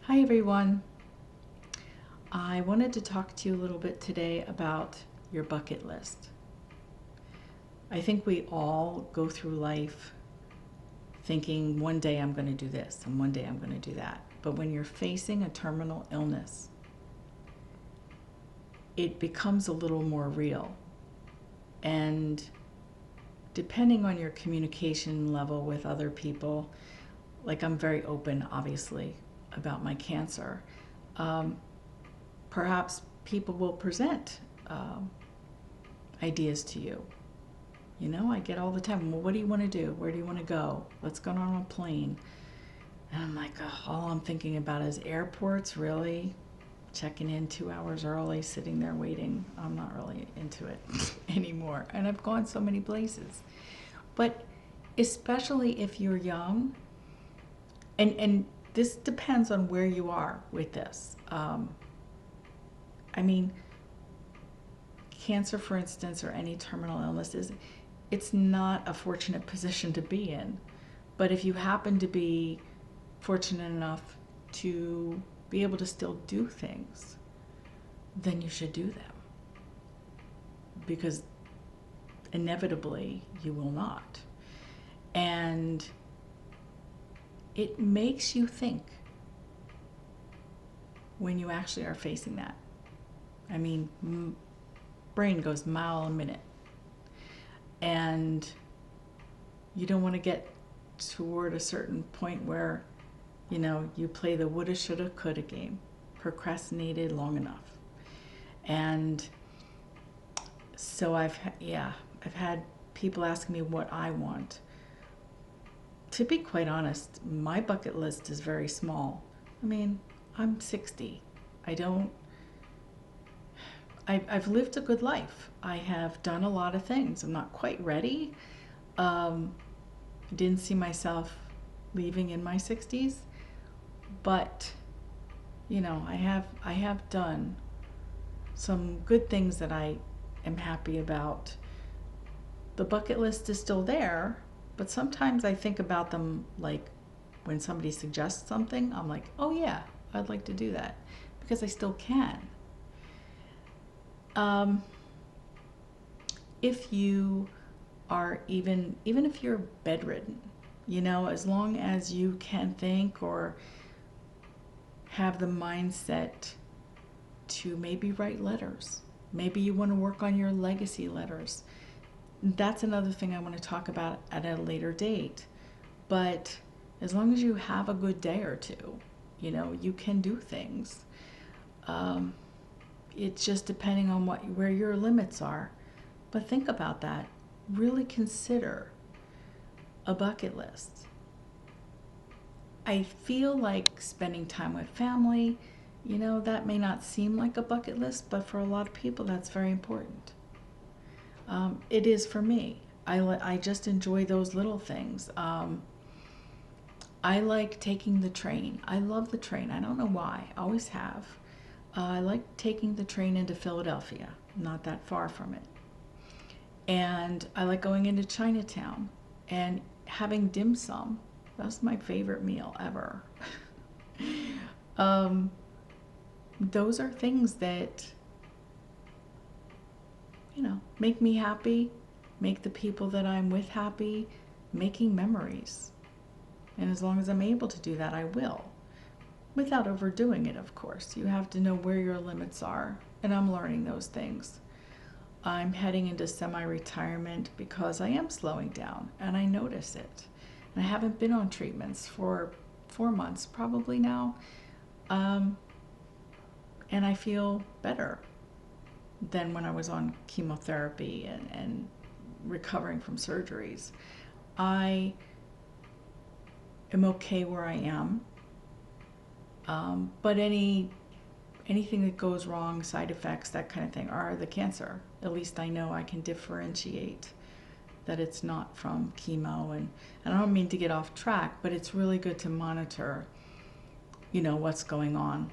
Hi everyone. I wanted to talk to you a little bit today about your bucket list. I think we all go through life thinking one day I'm going to do this and one day I'm going to do that. But when you're facing a terminal illness, it becomes a little more real. And depending on your communication level with other people, like I'm very open, obviously, about my cancer. Perhaps people will present ideas to you. You know, I get all the time, well, what do you want to do? Where do you want to go? Let's go on a plane. And I'm like, oh, all I'm thinking about is airports, really? Checking in 2 hours early, sitting there waiting. I'm not really into it anymore. And I've gone so many places. But especially if you're young, and this depends on where you are with this. I mean, cancer, for instance, or any terminal illnesses, it's not a fortunate position to be in. But if you happen to be fortunate enough to be able to still do things, then you should do them. Because inevitably you will not. And it makes you think when you actually are facing that. I mean, brain goes mile a minute. And you don't want to get toward a certain point where, you know, you play the woulda, shoulda, coulda game, procrastinated long enough. And so I've had people ask me what I want. To be quite honest, my bucket list is very small. I mean, I'm 60. I've lived a good life. I have done a lot of things. I'm not quite ready. I didn't see myself leaving in my 60s, but you know, I have done some good things that I am happy about. The bucket list is still there, but sometimes I think about them like when somebody suggests something, I'm like, oh yeah, I'd like to do that because I still can. If you are even if you're bedridden, you know, as long as you can think or have the mindset to maybe write letters. Maybe you want to work on your legacy letters. That's another thing I want to talk about at a later date. But as long as you have a good day or two, you know, you can do things. It's just depending on where your limits are. But think about that. Really consider a bucket list. I feel like spending time with family, you know, that may not seem like a bucket list, but for a lot of people, that's very important. It is for me. I just enjoy those little things. I like taking the train. I love the train. I don't know why. I always have. I like taking the train into Philadelphia, not that far from it. And I like going into Chinatown and having dim sum. That's my favorite meal ever. Those are things that, you know, make me happy, make the people that I'm with happy, making memories. And as long as I'm able to do that, I will. Without overdoing it, of course. You have to know where your limits are, and I'm learning those things. I'm heading into semi-retirement because I am slowing down, and I notice it. And I haven't been on treatments for 4 months probably now, and I feel better than when I was on chemotherapy and recovering from surgeries. I am okay where I am. But anything that goes wrong, side effects, that kind of thing, are the cancer. At least I know I can differentiate that it's not from chemo. And I don't mean to get off track, but it's really good to monitor, you know, what's going on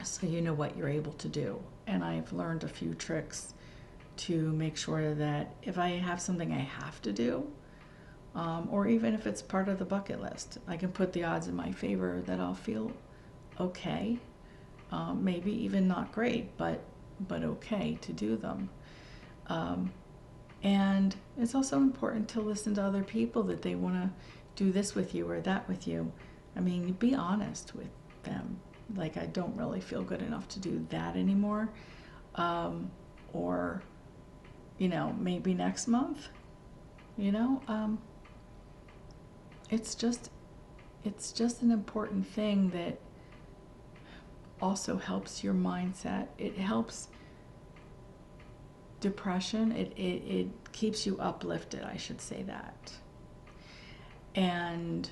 so you know what you're able to do. And I've learned a few tricks to make sure that if I have something I have to do, or even if it's part of the bucket list, I can put the odds in my favor that I'll feel okay. Maybe even not great, but okay to do them. And it's also important to listen to other people that they want to do this with you or that with you. I mean, be honest with them. Like, I don't really feel good enough to do that anymore. Or, maybe next month, it's just an important thing that also helps your mindset. It helps depression. It keeps you uplifted, I should say that. And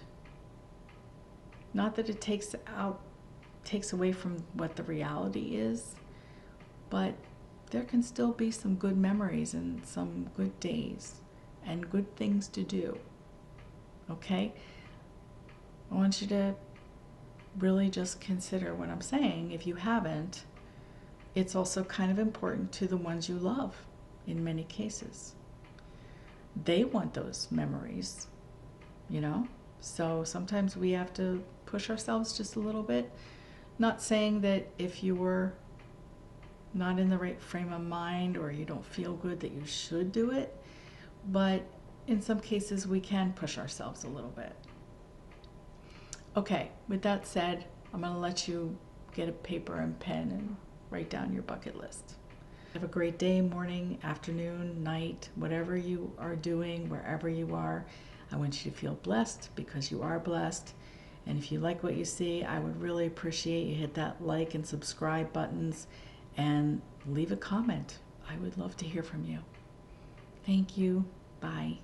not that it takes away from what the reality is, but there can still be some good memories and some good days and good things to do. Okay? I want you to really just consider what I'm saying. If you haven't, it's also kind of important to the ones you love in many cases. They want those memories, So sometimes we have to push ourselves just a little bit. Not saying that if you were not in the right frame of mind or you don't feel good that you should do it, but in some cases we can push ourselves a little bit. Okay, with that said, I'm going to let you get a paper and pen and write down your bucket list. Have a great day, morning, afternoon, night, whatever you are doing, wherever you are. I want you to feel blessed because you are blessed. And if you like what you see, I would really appreciate you hit that like and subscribe buttons and leave a comment. I would love to hear from you. Thank you. Bye.